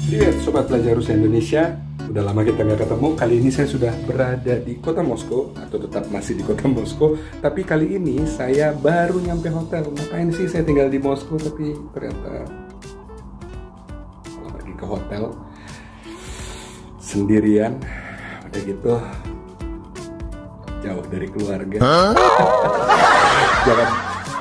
Привет Sobat Pelajar Rusia Indonesia. Udah lama kita nggak ketemu. Kali ini saya sudah berada di kota Moskow, atau tetap masih di kota Moskow. Tapi kali ini saya baru nyampe hotel. Ngapain sih saya tinggal di Moskow, tapi ternyata malah pergi ke hotel sendirian. Udah gitu jauh dari keluarga. Jangan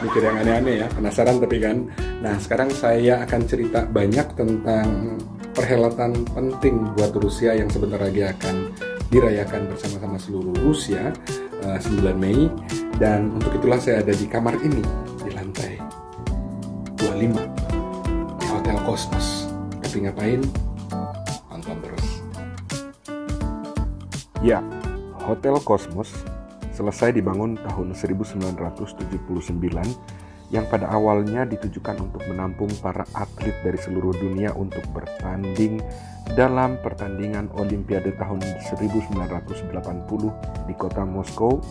mikir yang aneh-aneh ya, penasaran tapi kan. Nah, sekarang saya akan cerita banyak tentang perhelatan penting buat Rusia yang sebentar lagi akan dirayakan bersama-sama seluruh Rusia, 9 Mei. Dan untuk itulah saya ada di kamar ini, di lantai 25 di Hotel Cosmos. Tapi ngapain? Nonton terus. Ya, Hotel Cosmos selesai dibangun tahun 1979 yang pada awalnya ditujukan untuk menampung para atlet dari seluruh dunia untuk bertanding dalam pertandingan Olimpiade tahun 1980 di kota Moskow,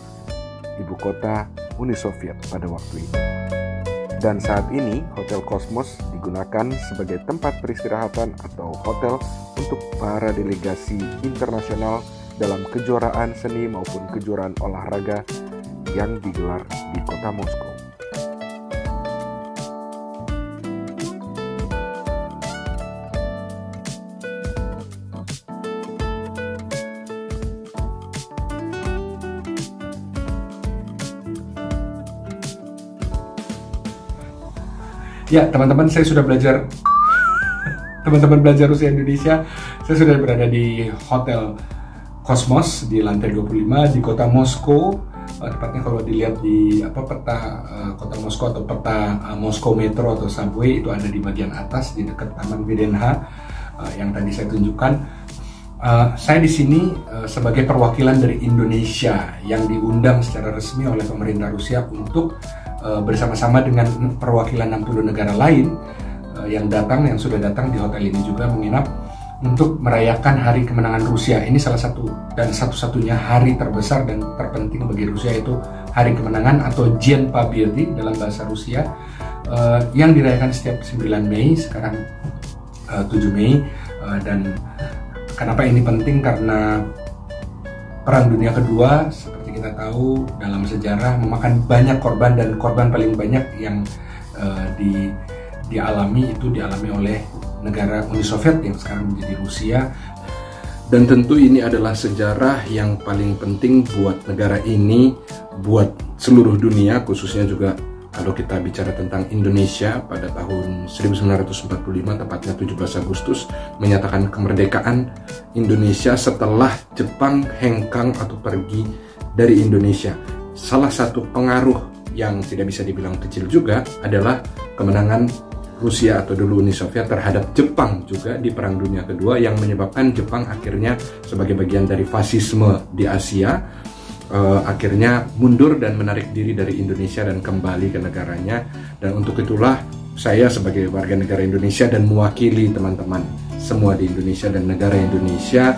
ibu kota Uni Soviet pada waktu itu. Dan saat ini Hotel Cosmos digunakan sebagai tempat peristirahatan atau hotel untuk para delegasi internasional dalam kejuaraan seni maupun kejuaraan olahraga yang digelar di kota Moskow. Ya, teman-teman, saya sudah belajar. Teman-teman belajar Rusia Indonesia, saya sudah berada di Hotel Cosmos di lantai 25 di kota Moskow. Tepatnya kalau dilihat di peta kota Moskow atau peta Moskow Metro atau subway, itu ada di bagian atas di dekat Taman VDNH yang tadi saya tunjukkan. Saya di sini sebagai perwakilan dari Indonesia yang diundang secara resmi oleh pemerintah Rusia untuk bersama-sama dengan perwakilan 60 negara lain yang sudah datang di hotel ini juga menginap untuk merayakan Hari Kemenangan Rusia. Ini salah satu dan satu-satunya hari terbesar dan terpenting bagi Rusia, yaitu Hari Kemenangan atau Dien Победы dalam bahasa Rusia, yang dirayakan setiap 9 Mei, sekarang 7 Mei. Dan kenapa ini penting? Karena Perang Dunia Kedua, seperti kita tahu dalam sejarah, memakan banyak korban, dan korban paling banyak yang dialami oleh negara Uni Soviet yang sekarang menjadi Rusia. Dan tentu ini adalah sejarah yang paling penting buat negara ini, buat seluruh dunia, khususnya juga kalau kita bicara tentang Indonesia. Pada tahun 1945, tepatnya 17 Agustus, menyatakan kemerdekaan Indonesia setelah Jepang hengkang atau pergi dari Indonesia. Salah satu pengaruh yang tidak bisa dibilang kecil juga adalah kemenangan Rusia atau dulu Uni Soviet terhadap Jepang juga di Perang Dunia Kedua, yang menyebabkan Jepang akhirnya sebagai bagian dari fasisme di Asia, akhirnya mundur dan menarik diri dari Indonesia dan kembali ke negaranya. Dan untuk itulah saya sebagai warga negara Indonesia dan mewakili teman-teman semua di Indonesia dan negara Indonesia,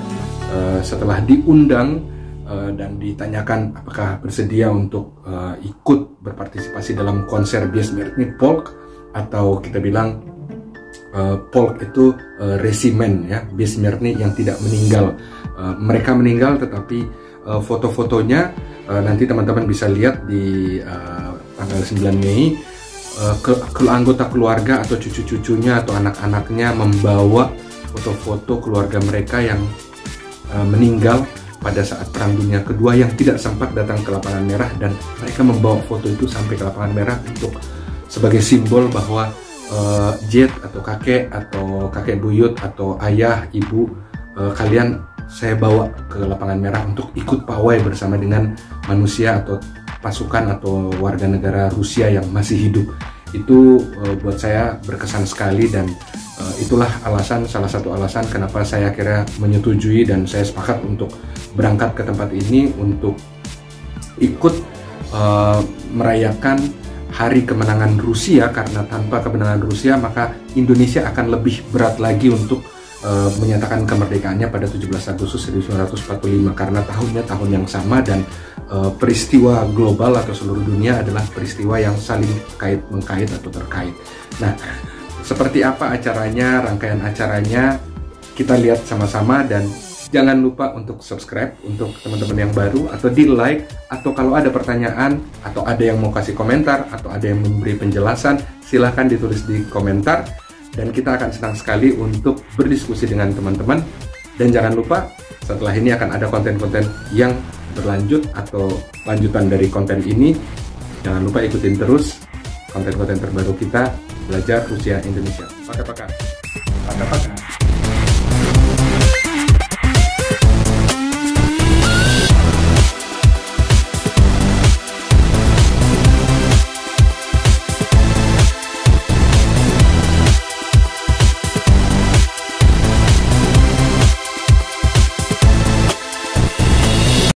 setelah diundang dan ditanyakan apakah bersedia untuk ikut berpartisipasi dalam konser Besmertny Polk, atau kita bilang Polk itu resimen ya, Besmertny yang tidak meninggal. Mereka meninggal tetapi foto-fotonya nanti teman-teman bisa lihat di tanggal 9 Mei. Anggota keluarga atau cucu-cucunya atau anak-anaknya membawa foto-foto keluarga mereka yang meninggal pada saat Perang Dunia Kedua yang tidak sempat datang ke Lapangan Merah, dan mereka membawa foto itu sampai ke Lapangan Merah untuk sebagai simbol bahwa jet atau kakek buyut atau ayah, ibu, kalian saya bawa ke Lapangan Merah untuk ikut pawai bersama dengan manusia atau pasukan atau warga negara Rusia yang masih hidup. Itu buat saya berkesan sekali, dan itulah salah satu alasan kenapa saya akhirnya menyetujui dan saya sepakat untuk berangkat ke tempat ini untuk ikut merayakan Hari Kemenangan Rusia, karena tanpa kemenangan Rusia maka Indonesia akan lebih berat lagi untuk menyatakan kemerdekaannya pada 17 Agustus 1945, karena tahunnya tahun yang sama dan peristiwa global atau seluruh dunia adalah peristiwa yang saling kait-mengkait atau terkait. Nah, Seperti apa acaranya, rangkaian acaranya, kita lihat sama-sama. Dan jangan lupa untuk subscribe untuk teman-teman yang baru, atau di like, atau kalau ada pertanyaan, atau ada yang mau kasih komentar, atau ada yang memberi penjelasan, silahkan ditulis di komentar. Dan kita akan senang sekali untuk berdiskusi dengan teman-teman. Dan jangan lupa, setelah ini akan ada konten-konten yang berlanjut atau lanjutan dari konten ini. Jangan lupa ikutin terus konten-konten terbaru kita, Belajar Rusia Indonesia. Pakai-pakai.